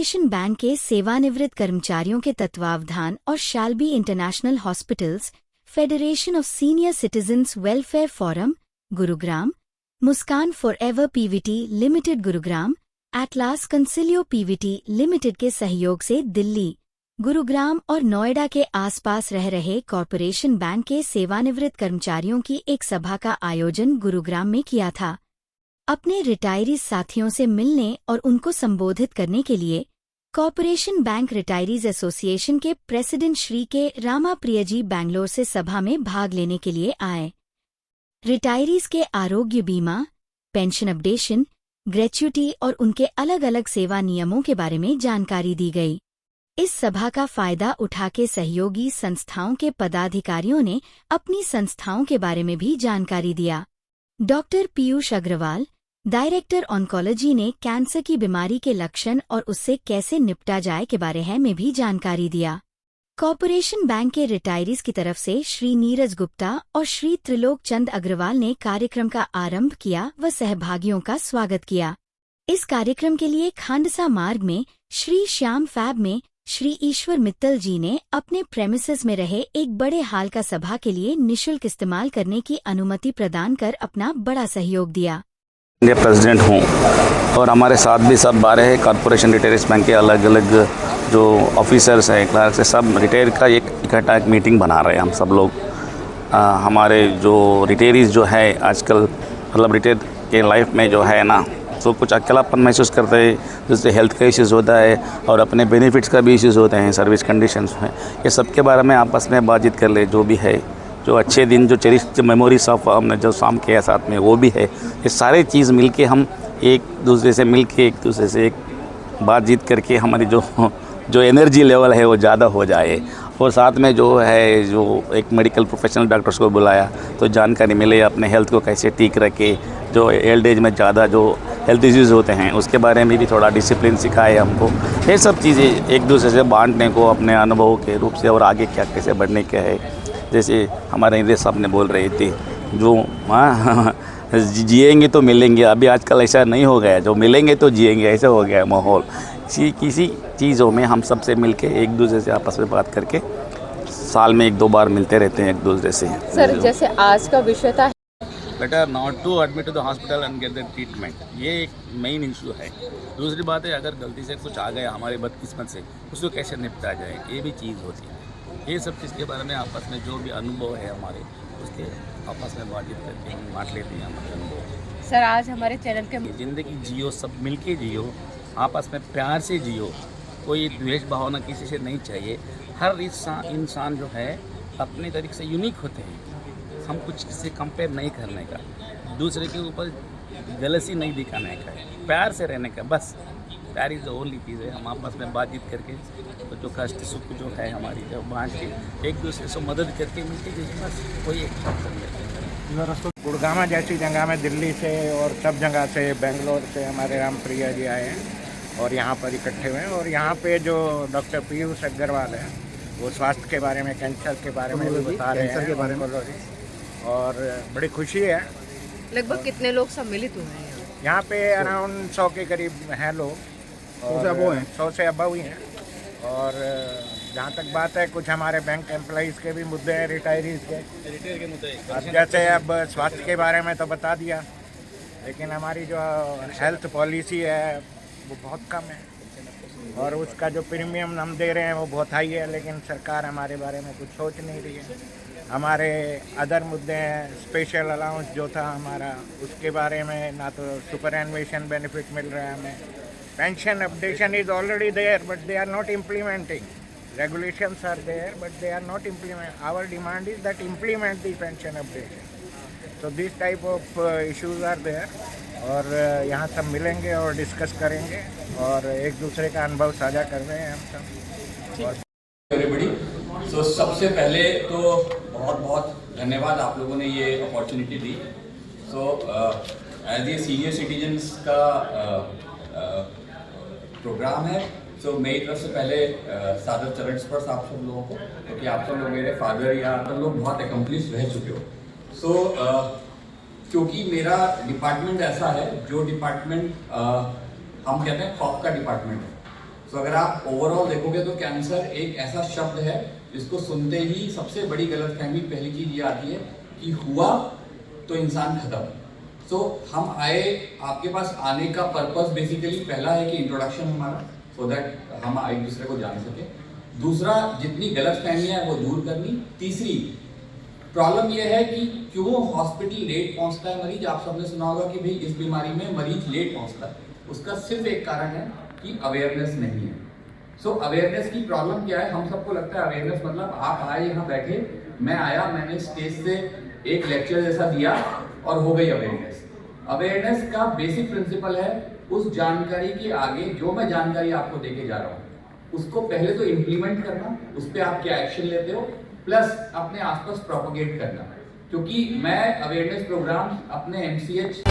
Corporation bank के सेवानिवृत्त कर्मचारियों के तत्वावधान और Shalby international hospitals, federation of senior citizens welfare forum, Gurugram, Muskan forever PVT limited Gurugram, Atlas Consilio PVT limited के सहयोग से दिल्ली, गुरुग्राम और नोएडा के आसपास रह रहे कॉरपोरेशन बैंक के सेवानिवृत्त कर्मचारियों की एक सभा का आयोजन गुरुग्राम में किया था। अपने रिटायरीज साथियों से मिलने और उनको संबोधित करने के लिए कॉरपोरेशन बैंक रिटायरीज एसोसिएशन के प्रेसिडेंट श्री के रामाप्रिया जी बैंगलोर से सभा में भाग लेने के लिए आए। रिटायरीज के आरोग्य बीमा, पेंशन अपडेशन, ग्रेच्युटी और उनके अलग अलग सेवा नियमों के बारे में जानकारी दी गई। इस सभा का फायदा उठा के सहयोगी संस्थाओं के पदाधिकारियों ने अपनी संस्थाओं के बारे में भी जानकारी दिया। Doctor Piyush Agrawal, director oncology ने कैंसर की बीमारी के लक्षण और उससे कैसे निपटा जाए के बारे में भी जानकारी दिया। कॉरपोरेशन बैंक के रिटायरीज की तरफ से श्री नीरज गुप्ता और श्री त्रिलोक चंद अग्रवाल ने कार्यक्रम का आरंभ किया व सहभागियों का स्वागत किया। इस कार्यक्रम के लिए खांडसा मार्ग में श्री श्याम फैब में श्री ईश्वर मित्तल जी ने अपने प्रेमिसेस में रहे एक बड़े हाल का सभा के लिए निःशुल्क इस्तेमाल करने की अनुमति प्रदान कर अपना बड़ा सहयोग दिया। मैं प्रेसिडेंट हूँ और हमारे साथ भी सब 12 कॉरपोरेशन रिटायरीज बैंक के अलग अलग जो ऑफिसर्स हैं, क्लर्क से सब रिटायर का एक इकट्ठा एक मीटिंग बना रहे हैं हम सब लोग। हमारे जो रिटायरीज जो है आजकल मतलब रिटायर के लाइफ में जो है ना तो कुछ अकेलापन महसूस करते हैं, जिससे हेल्थ का इश्यूज़ होता है और अपने बेनिफिट्स का भी इश्यूज़ होते हैं, सर्विस कंडीशंस हैं। ये सब के बारे में आपस में बातचीत कर ले, जो भी है जो अच्छे दिन जो चेरिश मेमोरीज ऑफ हमने जो शाम किया साथ में वो भी है। ये सारे चीज़ मिल के हम एक दूसरे से मिल के एक दूसरे से एक बातचीत करके हमारी जो एनर्जी लेवल है वो ज़्यादा हो जाए। और साथ में जो है जो एक मेडिकल प्रोफेशनल डॉक्टर्स को बुलाया तो जानकारी मिले अपने हेल्थ को कैसे ठीक रखे, जो एल्ड एज में ज़्यादा जो हेल्थ इश्यूज़ होते हैं उसके बारे में भी थोड़ा डिसिप्लिन सिखाए हमको। ये सब चीज़ें एक दूसरे से बांटने को अपने अनुभव के रूप से और आगे क्या कैसे बढ़ने का है। जैसे हमारे इंद्र साहब ने बोल रहे थे जो जिएंगे तो मिलेंगे, अभी आजकल ऐसा नहीं हो गया, जो मिलेंगे तो जिएंगे ऐसा हो गया है माहौल। किसी चीज़ों में हम सबसे मिलके एक दूसरे से आपस में बात करके साल में 1-2 बार मिलते रहते हैं एक दूसरे से। सर जैसे आज का विषय था better not to admit to the hospital and get the treatment, ये एक मेन इशू है। दूसरी बात है अगर गलती से कुछ आ गया हमारे बदकिस्मत से उसको कैसे निपटा जाए, ये भी चीज़ होती है। ये सब चीज़ के बारे में आपस में जो भी अनुभव है हमारे उसके आपस में बातचीत करके हम बांट लेते हैं हमारे अनुभव। सर आज हमारे चैनल के ज़िंदगी जियो, सब मिल के जियो, आपस में प्यार से जियो, कोई द्वेष भावना किसी से नहीं चाहिए। हर इंसान जो है अपने तरीके से यूनिक होते हैं, हम कुछ से कंपेयर नहीं करने का, दूसरे के ऊपर जलसी नहीं दिखाने का, प्यार से रहने का, बस प्यार इज़ द ओनली चीज़ है। हम आपस में बातचीत करके तो जो कष्ट सुख जो है हमारी जब बांट के एक दूसरे से मदद करके मिलती है, बस कोई एक गुड़गामा जैसी जगह में दिल्ली से और सब जगह से बेंगलोर से हमारे रामप्रिया जी आए हैं और यहाँ पर इकट्ठे हुए हैं। और यहाँ पे जो डॉक्टर पीयूष अग्रवाल है वो स्वास्थ्य के बारे में, कैंसर के बारे में भी बता रहे हैं, और बड़ी खुशी है। लगभग कितने लोग सम्मिलित हुए हैं यहाँ पे? अराउंड 100 के करीब हैं लोग, 100 से अबव ही हैं। और जहाँ तक बात है कुछ हमारे बैंक एम्प्लॉइज़ के भी मुद्दे हैं, रिटायरीज़ के मुद्दे। अब जैसे अब स्वास्थ्य के बारे में तो बता दिया, लेकिन हमारी जो हेल्थ पॉलिसी है वो बहुत कम है और उसका जो प्रीमियम हम दे रहे हैं वो बहुत हाई है, लेकिन सरकार हमारे बारे में कुछ सोच नहीं रही है। हमारे अदर मुद्दे हैं, स्पेशल अलाउंस जो था हमारा उसके बारे में ना तो सुपर एनुएशन बेनिफिट मिल रहा है हमें। Pension updation is already there but they are not implementing. Regulations are there but they are not implement. Our demand is that implement the pension updation. So this type of issues are there और यहाँ सब मिलेंगे और discuss करेंगे और एक दूसरे का अनुभव साझा कर रहे हैं हम सब। एवरीबॉडी, तो सबसे पहले तो बहुत बहुत धन्यवाद आप लोगों ने ये अपॉर्चुनिटी दी। So as a senior citizens का प्रोग्राम है, सो मेरी तरफ से पहले सादर चरण स्पर्श आप सब लोगों को, क्योंकि आप सब लोग मेरे फादर या आप लोग बहुत एकम्प्लिश रह चुके हो। सो क्योंकि मेरा डिपार्टमेंट ऐसा है जो डिपार्टमेंट हम कहते हैं खौफ का डिपार्टमेंट है। तो अगर आप ओवरऑल देखोगे तो कैंसर एक ऐसा शब्द है जिसको सुनते ही सबसे बड़ी गलतफहमी पहली चीज ये आती है कि हुआ तो इंसान खत्म। सो हम आए, आपके पास आने का पर्पस बेसिकली पहला है कि इंट्रोडक्शन हमारा, सो दैट हम एक दूसरे को जान सके। दूसरा, जितनी गलतफहमियां हैं वो दूर करनी। तीसरी प्रॉब्लम ये है कि क्यों हॉस्पिटल लेट पहुंचता है मरीज। आप सबने सुना होगा कि भाई इस बीमारी में मरीज लेट पहुंचता है, उसका सिर्फ एक कारण है कि अवेयरनेस नहीं है। सो अवेयरनेस की प्रॉब्लम क्या है, हम सबको लगता है अवेयरनेस मतलब आप आए यहाँ बैठे, मैं आया, मैंने स्टेज से एक लेक्चर जैसा दिया और हो गई अवेयरनेस। अवेयरनेस का बेसिक प्रिंसिपल है उस जानकारी के आगे जो मैं जानकारी आपको देके जा रहा हूँ उसको पहले तो इम्प्लीमेंट करना, उस पर आप क्या एक्शन लेते हो, प्लस अपने आसपास प्रोपोगेट करना। क्योंकि मैं अवेयरनेस प्रोग्राम अपने MCH